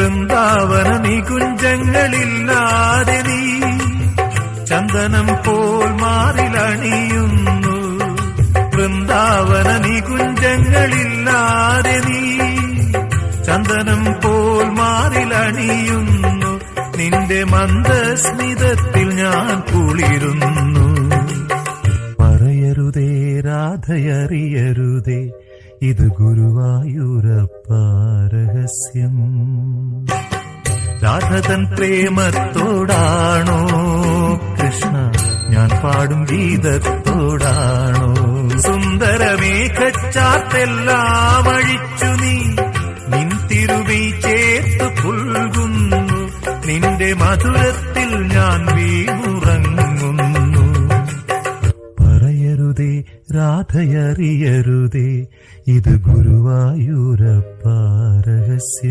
വൃന്ദാവന നികുഞ്ചങ്ങളില്ലാതെ നീ ചന്ദനം പോൽ മാറിലണിയുന്നു. വൃന്ദാവന നികുഞ്ചങ്ങളില്ലാതെ നീ ചന്ദനം പോൽ മാറിലണിയുന്നു. നിന്റെ മന്ദസ്മിതത്തിൽ ഞാൻ കുളിരുന്നു. പറയരുതേ രാധയറിയരുതേ, ഇത് ഗുരുവായൂരപ്പ രഹസ്യം. രാധതൻ പ്രേമത്തോടാണോ കൃഷ്ണ ഞാൻ പാടും ഗീതത്തോടാണോ? സുന്ദരമേഘച്ചാത്തെല്ലാം അഴിച്ചു നീ നിൻ തിരുമൈ ചേർത്തു പുൽകുന്നു. നിന്റെ മധുരത്തിൽ ഞാൻ വീണുറങ്ങുന്നു. പറയരുതേ രാധയറിയരുതേ, ഇത് ഗുരുവായൂരപ്പ രഹസ്യം.